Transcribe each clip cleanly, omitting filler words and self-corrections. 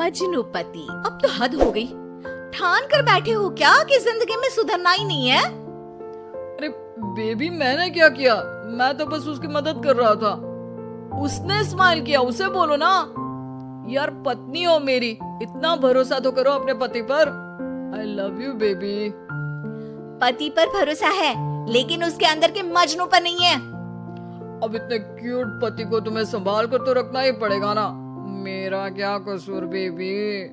मजनूपति, अब तो हद हो गई। ठान कर बैठे हो क्या कि जिंदगी में सुधरना ही नहीं है? अरे बेबी, मैंने क्या किया? मैं तो बस उसकी मदद कर रहा था। उसने स्माइल किया, उसे बोलो ना। यार पत्नी हो मेरी, इतना भरोसा तो करो अपने पति पर। I love you baby. पति पर भरोसा है लेकिन उसके अंदर के मजनू पर नहीं है। अब इतने क्यूट पति को तुम्हें संभाल कर तो रखना ही पड़ेगा ना। मेरा क्या कसूर बेबी?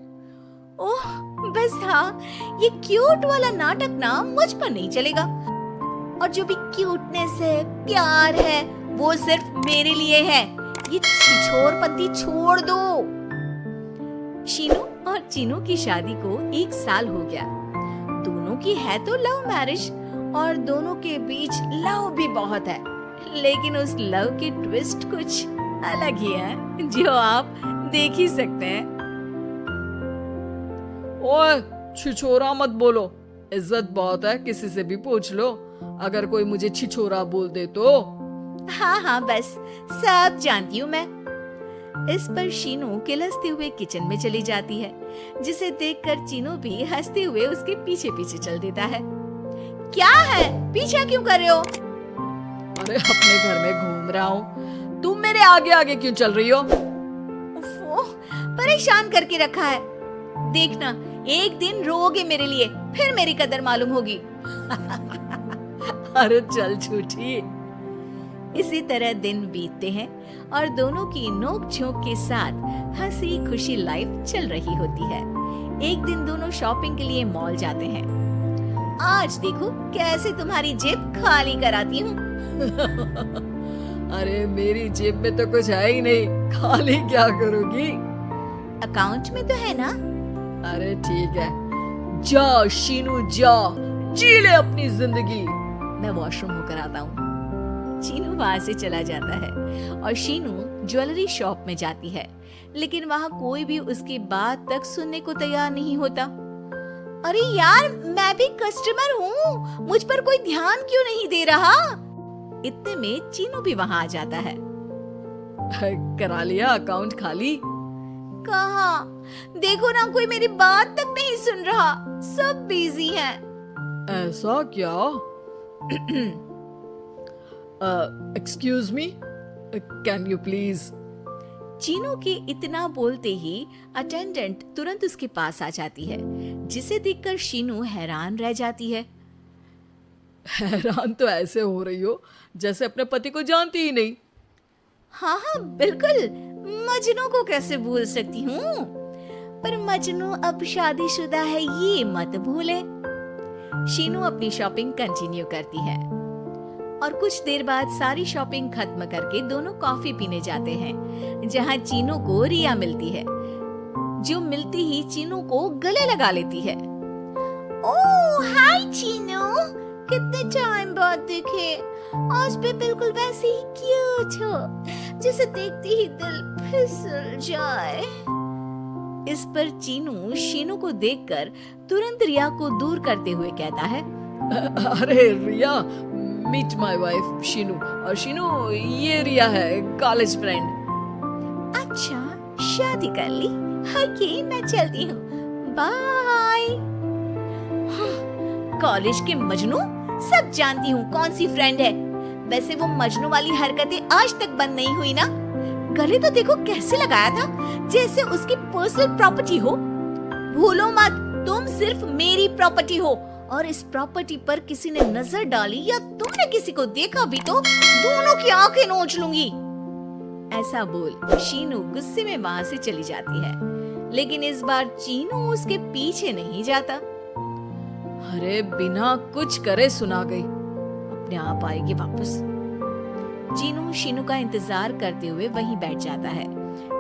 ओह बस हाँ, ये क्यूट वाला नाटक ना मुझ पर नहीं चलेगा। और जो भी क्यूटनेस है, प्यार है, वो सिर्फ मेरे लिए है। ये छिछोरपंती छोड़ दो। शीनू और चीनू की शादी को 1 साल हो गया। दोनों की है तो लव मैरिज और दोनों के बीच लव भी बहुत है, लेकिन उस लव की ट्विस्ट कुछ अलग ही है जो आप देख ही सकते हैं। ओए छिछोरा मत बोलो, इज्जत बहुत है, किसी से भी पूछ लो। अगर कोई मुझे छिछोरा बोल दे तो। हाँ हाँ बस सब जानती हूँ मैं। इस पर शीनू किलसते हुए किचन में चली जाती है, जिसे देखकर चीनू भी हंसते हुए उसके पीछे पीछे चल देता है। क्या है, पीछा क्यों कर रहे हो? अरे अपने घर में घूम रहा हूँ, तुम मेरे आगे आगे क्यों चल रही हो? परेशान करके रखा है। देखना एक दिन रोओगे मेरे लिए, फिर मेरी कदर मालूम होगी। अरे चल झूठी। इसी तरह दिन बीतते हैं और दोनों की नोक झोंक के साथ हंसी खुशी लाइफ चल रही होती है। एक दिन दोनों शॉपिंग के लिए मॉल जाते हैं। आज देखो कैसे तुम्हारी जेब खाली कराती हूँ। अरे मेरी जेब में तो कुछ है ही नहीं, खाली क्या करोगी? अकाउंट में तो है ना। अरे ठीक है, जा शीनू जा, जी ले अपनी जिंदगी। मैं वॉशरूम होकर आता हूँ। चीनू वहाँ से चला जाता है और शीनू ज्वेलरी शॉप में जाती है, लेकिन वहाँ कोई भी उसकी बात तक सुनने को तैयार नहीं होता। अरे यार, मैं भी कस्टमर हूँ, मुझ पर कोई ध्यान क्यों नहीं दे रहा? इतने में चीनू भी वहाँ आ जाता है। करा लिया अकाउंट खाली? कहाँ? देखो ना, कोई मेरी बात तक नहीं सुन रहा, सब बिजी हैं। ऐसा क्या? Excuse me, can you please? Chinu के इतना बोलते ही अटेंडेंट तुरंत उसके पास आ जाती है, जिसे देखकर शीनू हैरान रह जाती है। हैरान तो ऐसे हो रही हो जैसे अपने पति को जानती ही नहीं। हाँ हाँ बिल्कुल, मजनू को कैसे भूल सकती हूँ, पर मजनू अब शादीशुदा है ये मत भूले। शीनू अपनी शॉपिंग कंटिन्यू करती है और कुछ देर बाद सारी शॉपिंग खत्म करके दोनों कॉफी पीने जाते हैं, जहाँ चीनू को रिया मिलती है, जो मिलती ही चीनू को गले लगा लेती है। ओह हाय चीनू, कितने टाइम बाद दिखे। आज भी बिल्कुल वैसे ही क्यूट हो, जिसे देखते ही दिल फिसल जाए। इस पर चीनू शीनू को देखकर तुरंत रिया को दूर करते हुए कहता है, अरे रिया, मीट माय वाइफ शीनू। और शीनू, ये रिया है, कॉलेज फ्रेंड। अच्छा, शादी कर ली? ओके, मैं चलती हूँ, बाय। कॉलेज के मजनू, सब जानती हूँ कौन सी फ्रेंड है। वैसे वो मजनू वाली हरकतें आज तक बंद नहीं हुई ना। गले तो देखो कैसे लगाया था, जैसे उसकी पर्सनल प्रॉपर्टी हो। भूलो मत, तुम सिर्फ मेरी प्रॉपर्टी हो, और इस प्रॉपर्टी पर किसी ने नजर डाली या तुमने किसी को देखा भी तो दोनों की आंखें नोच लूंगी। ऐसा बोल शीनू गुस्से में वहाँ से चली जाती है, लेकिन इस बार चीनू उसके पीछे नहीं जाता। अरे बिना कुछ करे सुना गई, अपने आप आएगी वापस। चीनू शीनू का इंतजार करते हुए वहीं बैठ जाता है।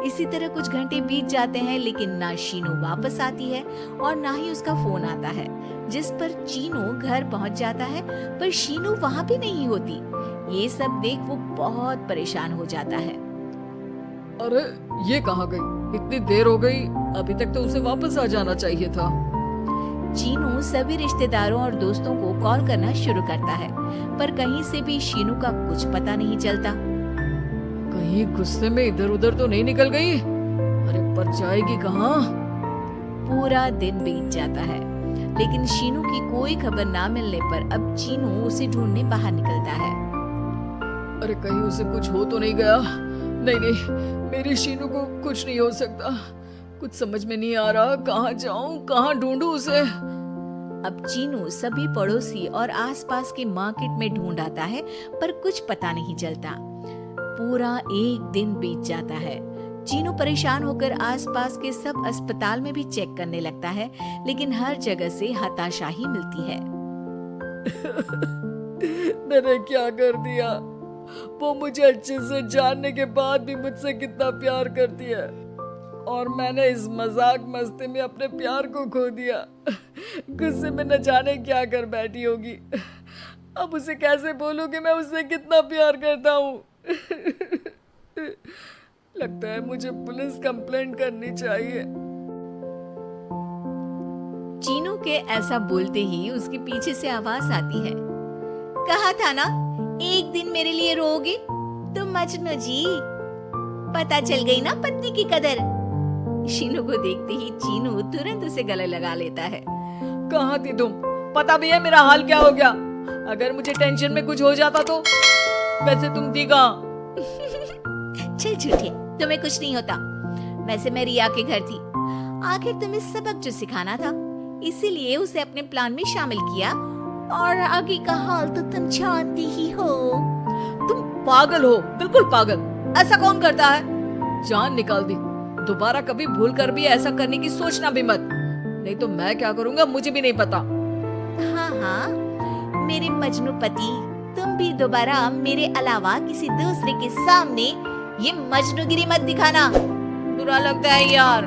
इसी तरह कुछ घंटे बीत जाते हैं, लेकिन ना शीनू वापस आती है और ना ही उसका फोन आता है, जिस पर चीनू घर पहुंच जाता है, पर शीनू वहाँ भी नहीं होती। ये सब देख वो बहुत परेशान हो जाता है। अरे ये कहाँ गई? इतनी देर हो गई, अभी तक तो उसे वापस आ जाना चाहिए था। चीनू सभी रिश्तेदारों और दोस्तों को कॉल करना शुरू करता है, पर कहीं से भी शीनू का कुछ पता नहीं चलता। कहीं गुस्से में इधर उधर तो नहीं निकल गई? अरे पर जाएगी कहाँ? पूरा दिन बीत जाता है, लेकिन शीनू की कोई खबर ना मिलने पर अब चीनू उसे ढूंढने बाहर निकलता है। अरे कहीं उसे कुछ हो तो नहीं गया? नहीं नहीं, मेरी शीनू को कुछ नहीं हो सकता। कुछ समझ में नहीं आ रहा, कहाँ जाऊं, कहाँ ढूंढूं उसे। अब चीनू सभी पड़ोसी और आसपास के मार्केट में ढूंढ आता है, पर कुछ पता नहीं चलता। पूरा एक दिन बीत जाता है। चीनू परेशान होकर आसपास के सब अस्पताल में भी चेक करने लगता है, लेकिन हर जगह से हताशा ही मिलती है। मैंने क्या कर दिया? वो मुझे अच्छे से जानने के बाद भी मुझसे कितना प्यार करती है, और मैंने इस मजाक मस्ती में अपने प्यार को खो दिया। गुस्से में न जाने क्या कर बैठी होगी। अब उसे कैसे बोलूं कि मैं उससे कितना प्यार करता हूँ। लगता है मुझे पुलिस कंप्लेंट करनी चाहिए। चीनू के ऐसा बोलते ही उसके पीछे से आवाज आती है। कहा था ना, एक दिन मेरे लिए रोओगे तुम मजनू जी। पता चल गई ना पत्नी की कदर। शीनू को देखते ही चीनू तुरंत उसे गले लगा लेता है। कहाँ थी तुम? पता भी है मेरा हाल क्या हो गया? अगर मुझे टेंशन में कुछ हो जाता तो? वैसे तुम थी कहाँ? चल झूठे, तुम्हें कुछ नहीं होता। वैसे मैं रिया के घर थी। आखिर तुम्हें सबक जो सिखाना था, इसीलिए उसे अपने प्लान में शामिल किया, और आगे का हाल तो तुम जानती ही हो। तुम पागल हो, बिल्कुल पागल। ऐसा कौन करता है? जान निकाल दी। दोबारा कभी भूल कर भी ऐसा करने की सोचना भी मत, नहीं तो मैं क्या करूंगा मुझे भी नहीं पता। हाँ हाँ, मेरे मजनू पति, तुम भी दोबारा मेरे अलावा किसी दूसरे के सामने ये मजनूगिरी मत दिखाना। बुरा लगता है यार।